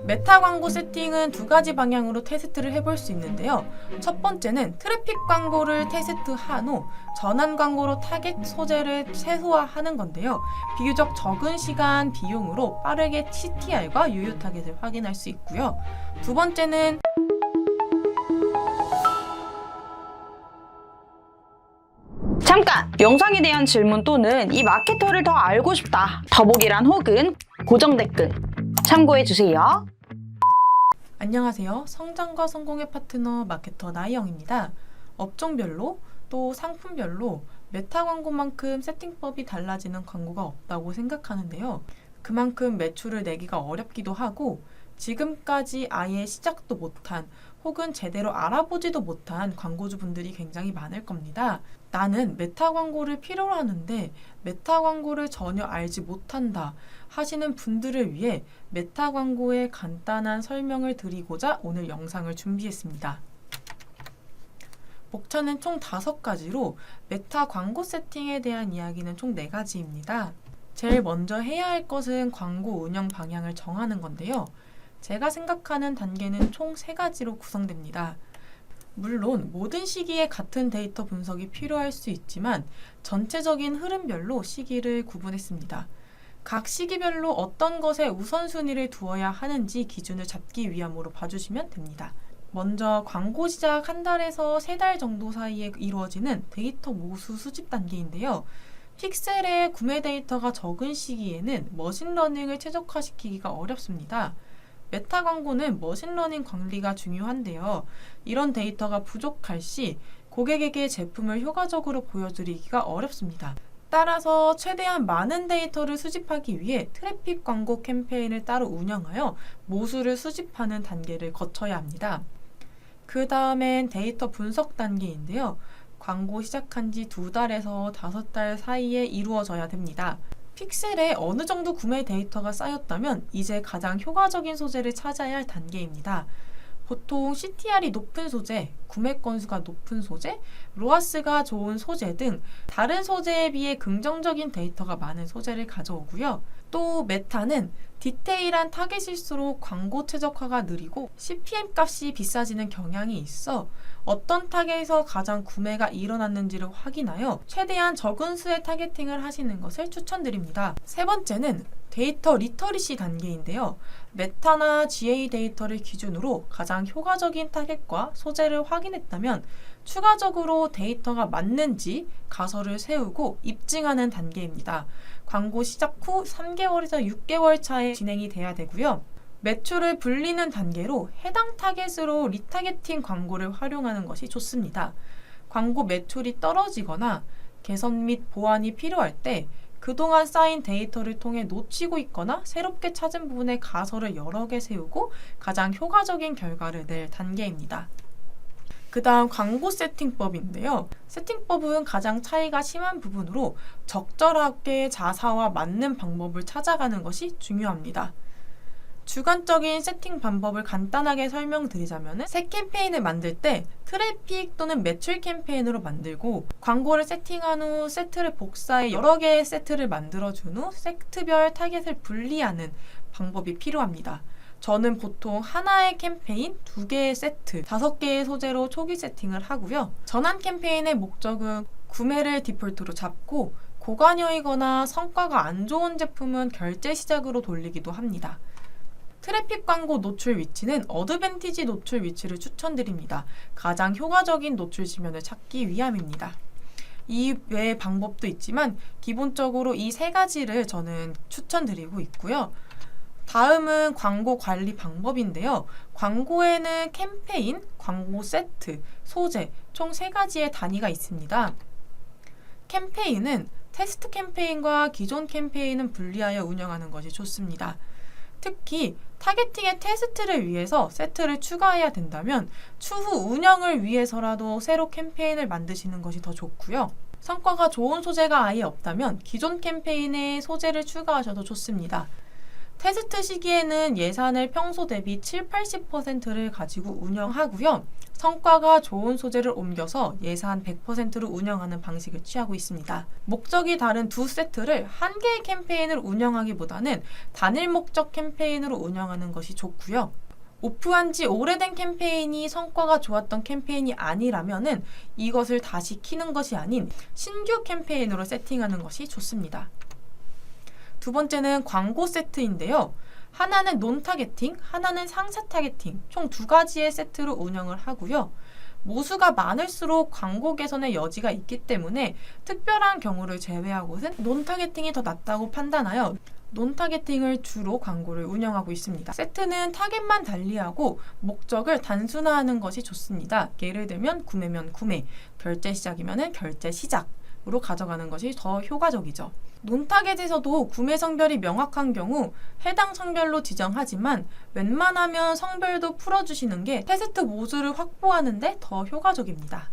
메타 광고 세팅은 두 가지 방향으로 테스트를 해볼 수 있는데요. 첫 번째는 트래픽 광고를 테스트한 후 전환 광고로 타겟 소재를 최소화하는 건데요. 비교적 적은 시간 비용으로 빠르게 CTR과 유효 타겟을 확인할 수 있고요. 두 번째는 잠깐! 영상에 대한 질문 또는 이 마케터를 더 알고 싶다. 더보기란 혹은 고정 댓글 참고해주세요. 안녕하세요. 성장과 성공의 파트너 마케터 나희영입니다. 업종별로 또 상품별로 메타 광고만큼 세팅법이 달라지는 광고가 없다고 생각하는데요. 그만큼 매출을 내기가 어렵기도 하고 지금까지 아예 시작도 못한 혹은 제대로 알아보지도 못한 광고주분들이 굉장히 많을 겁니다. 나는 메타 광고를 필요로 하는데 메타 광고를 전혀 알지 못한다 하시는 분들을 위해 메타 광고의 간단한 설명을 드리고자 오늘 영상을 준비했습니다. 목차는 총 5가지로 메타 광고 세팅에 대한 이야기는 총 4가지입니다. 제일 먼저 해야 할 것은 광고 운영 방향을 정하는 건데요. 제가 생각하는 단계는 총 3가지로 구성됩니다. 물론 모든 시기에 같은 데이터 분석이 필요할 수 있지만 전체적인 흐름별로 시기를 구분했습니다. 각 시기별로 어떤 것에 우선순위를 두어야 하는지 기준을 잡기 위함으로 봐주시면 됩니다. 먼저 광고 시작 한 달에서 3달 정도 사이에 이루어지는 데이터 모수 수집 단계인데요. 픽셀의 구매 데이터가 적은 시기에는 머신러닝을 최적화시키기가 어렵습니다. 메타 광고는 머신러닝 관리가 중요한데요. 이런 데이터가 부족할 시 고객에게 제품을 효과적으로 보여드리기가 어렵습니다. 따라서 최대한 많은 데이터를 수집하기 위해 트래픽 광고 캠페인을 따로 운영하여 모수를 수집하는 단계를 거쳐야 합니다. 그 다음엔 데이터 분석 단계인데요. 광고 시작한 지 2달에서 5달 사이에 이루어져야 됩니다. 픽셀에 어느 정도 구매 데이터가 쌓였다면 이제 가장 효과적인 소재를 찾아야 할 단계입니다. 보통 CTR이 높은 소재, 구매 건수가 높은 소재, 로아스가 좋은 소재 등 다른 소재에 비해 긍정적인 데이터가 많은 소재를 가져오고요. 또 메타는 디테일한 타겟일수록 광고 최적화가 느리고 CPM 값이 비싸지는 경향이 있어 어떤 타겟에서 가장 구매가 일어났는지를 확인하여 최대한 적은 수의 타겟팅을 하시는 것을 추천드립니다. 세 번째는 데이터 리터리시 단계인데요. 메타나 GA 데이터를 기준으로 가장 효과적인 타겟과 소재를 확인했다면 추가적으로 데이터가 맞는지 가설을 세우고 입증하는 단계입니다. 광고 시작 후 3개월에서 6개월 차에 진행이 돼야 되고요. 매출을 불리는 단계로 해당 타겟으로 리타겟팅 광고를 활용하는 것이 좋습니다. 광고 매출이 떨어지거나 개선 및 보완이 필요할 때 그동안 쌓인 데이터를 통해 놓치고 있거나 새롭게 찾은 부분에 가설을 여러 개 세우고 가장 효과적인 결과를 낼 단계입니다. 그 다음 광고 세팅법인데요. 세팅법은 가장 차이가 심한 부분으로 적절하게 자사와 맞는 방법을 찾아가는 것이 중요합니다. 주관적인 세팅 방법을 간단하게 설명드리자면 새 캠페인을 만들 때 트래픽 또는 매출 캠페인으로 만들고 광고를 세팅한 후 세트를 복사해 여러 개의 세트를 만들어준 후 세트별 타겟을 분리하는 방법이 필요합니다. 저는 보통 하나의 캠페인, 2개의 세트, 5개의 소재로 초기 세팅을 하고요. 전환 캠페인의 목적은 구매를 디폴트로 잡고 고관여이거나 성과가 안 좋은 제품은 결제 시작으로 돌리기도 합니다. 트래픽 광고 노출 위치는 어드밴티지 노출 위치를 추천드립니다. 가장 효과적인 노출 지면을 찾기 위함입니다. 이 외의 방법도 있지만 기본적으로 이 3가지를 저는 추천드리고 있고요. 다음은 광고 관리 방법인데요. 광고에는 캠페인, 광고 세트, 소재 총 3가지의 단위가 있습니다. 캠페인은 테스트 캠페인과 기존 캠페인은 분리하여 운영하는 것이 좋습니다. 특히 타겟팅의 테스트를 위해서 세트를 추가해야 된다면 추후 운영을 위해서라도 새로 캠페인을 만드시는 것이 더 좋고요. 성과가 좋은 소재가 아예 없다면 기존 캠페인에 소재를 추가하셔도 좋습니다. 테스트 시기에는 예산을 평소 대비 7, 80%를 가지고 운영하고요. 성과가 좋은 소재를 옮겨서 예산 100%로 운영하는 방식을 취하고 있습니다. 목적이 다른 두 세트를 한 개의 캠페인을 운영하기보다는 단일 목적 캠페인으로 운영하는 것이 좋고요. 오프한 지 오래된 캠페인이 성과가 좋았던 캠페인이 아니라면은 이것을 다시 키는 것이 아닌 신규 캠페인으로 세팅하는 것이 좋습니다. 두 번째는 광고 세트인데요. 하나는 논 타겟팅, 하나는 상세 타겟팅, 총 두 가지의 세트로 운영을 하고요. 모수가 많을수록 광고 개선의 여지가 있기 때문에 특별한 경우를 제외하고는 논 타겟팅이 더 낫다고 판단하여 논 타겟팅을 주로 광고를 운영하고 있습니다. 세트는 타겟만 달리하고 목적을 단순화하는 것이 좋습니다. 예를 들면 구매면 구매, 결제 시작이면 결제 시작으로 가져가는 것이 더 효과적이죠. 논타겟에서도 구매 성별이 명확한 경우 해당 성별로 지정하지만 웬만하면 성별도 풀어주시는 게 테스트 모수를 확보하는 데 더 효과적입니다.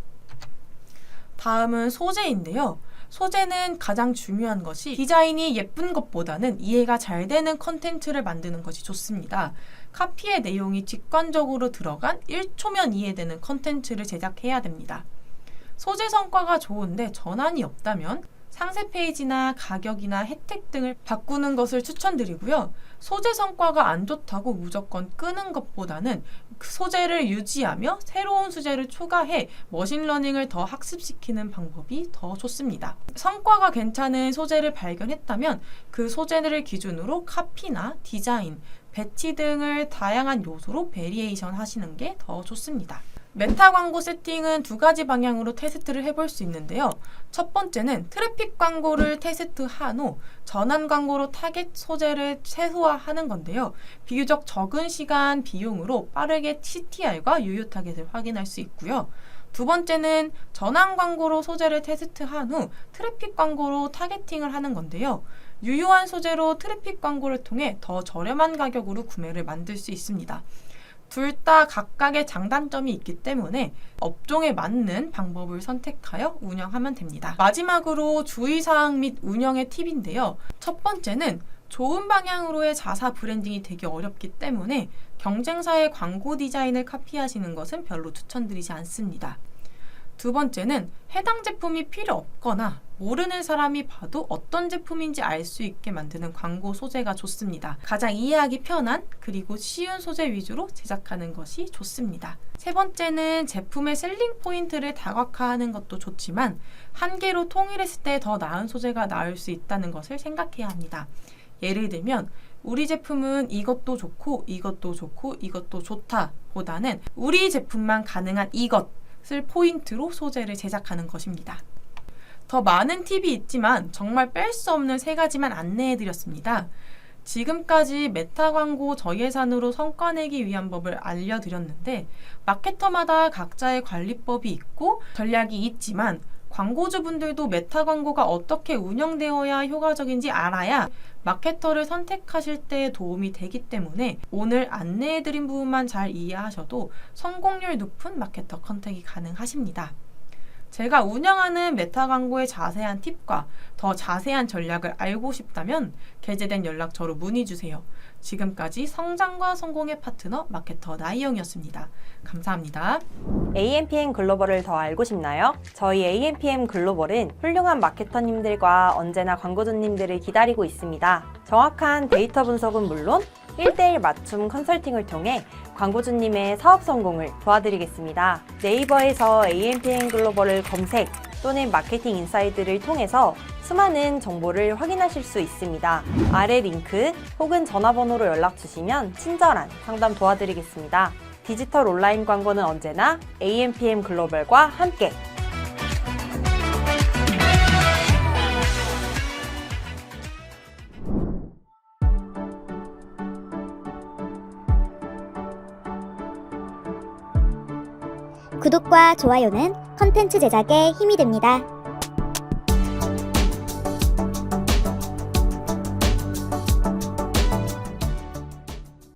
다음은 소재인데요. 소재는 가장 중요한 것이 디자인이 예쁜 것보다는 이해가 잘 되는 컨텐츠를 만드는 것이 좋습니다. 카피의 내용이 직관적으로 들어간 1초면 이해되는 컨텐츠를 제작해야 됩니다. 소재 성과가 좋은데 전환이 없다면 상세 페이지나 가격이나 혜택 등을 바꾸는 것을 추천드리고요. 소재 성과가 안 좋다고 무조건 끄는 것보다는 그 소재를 유지하며 새로운 소재를 추가해 머신러닝을 더 학습시키는 방법이 더 좋습니다. 성과가 괜찮은 소재를 발견했다면 그 소재를 기준으로 카피나 디자인, 배치 등을 다양한 요소로 베리에이션 하시는 게 더 좋습니다. 메타 광고 세팅은 두 가지 방향으로 테스트를 해볼 수 있는데요. 첫 번째는 트래픽 광고를 테스트한 후 전환 광고로 타겟 소재를 최소화하는 건데요. 비교적 적은 시간 비용으로 빠르게 CTR과 유효 타겟을 확인할 수 있고요. 두 번째는 전환 광고로 소재를 테스트한 후 트래픽 광고로 타겟팅을 하는 건데요. 유효한 소재로 트래픽 광고를 통해 더 저렴한 가격으로 구매를 만들 수 있습니다. 둘 다 각각의 장단점이 있기 때문에 업종에 맞는 방법을 선택하여 운영하면 됩니다. 마지막으로 주의사항 및 운영의 팁인데요. 첫 번째는 좋은 방향으로의 자사 브랜딩이 되게 어렵기 때문에 경쟁사의 광고 디자인을 카피하시는 것은 별로 추천드리지 않습니다. 두 번째는 해당 제품이 필요 없거나 모르는 사람이 봐도 어떤 제품인지 알 수 있게 만드는 광고 소재가 좋습니다. 가장 이해하기 편한 그리고 쉬운 소재 위주로 제작하는 것이 좋습니다. 세 번째는 제품의 셀링 포인트를 다각화하는 것도 좋지만 한 개로 통일했을 때 더 나은 소재가 나올 수 있다는 것을 생각해야 합니다. 예를 들면 우리 제품은 이것도 좋고 이것도 좋고 이것도 좋다 보다는 우리 제품만 가능한 이것을 포인트로 소재를 제작하는 것입니다. 더 많은 팁이 있지만 정말 뺄 수 없는 세 가지만 안내해드렸습니다. 지금까지 메타 광고 저예산으로 성과 내기 위한 법을 알려드렸는데 마케터마다 각자의 관리법이 있고 전략이 있지만 광고주분들도 메타 광고가 어떻게 운영되어야 효과적인지 알아야 마케터를 선택하실 때 도움이 되기 때문에 오늘 안내해드린 부분만 잘 이해하셔도 성공률 높은 마케터 컨택이 가능하십니다. 제가 운영하는 메타 광고의 자세한 팁과 더 자세한 전략을 알고 싶다면 게재된 연락처로 문의 주세요. 지금까지 성장과 성공의 파트너 마케터 나희영이었습니다. 감사합니다. AMPM 글로벌을 더 알고 싶나요? 저희 AMPM 글로벌은 훌륭한 마케터님들과 언제나 광고주님들을 기다리고 있습니다. 정확한 데이터 분석은 물론 1:1 맞춤 컨설팅을 통해 광고주님의 사업 성공을 도와드리겠습니다. 네이버에서 AMPM 글로벌을 검색 또는 마케팅 인사이드를 통해서 수많은 정보를 확인하실 수 있습니다. 아래 링크 혹은 전화번호로 연락 주시면 친절한 상담 도와드리겠습니다. 디지털 온라인 광고는 언제나 AMPM 글로벌과 함께! 구독과 좋아요는 컨텐츠 제작에 힘이 됩니다.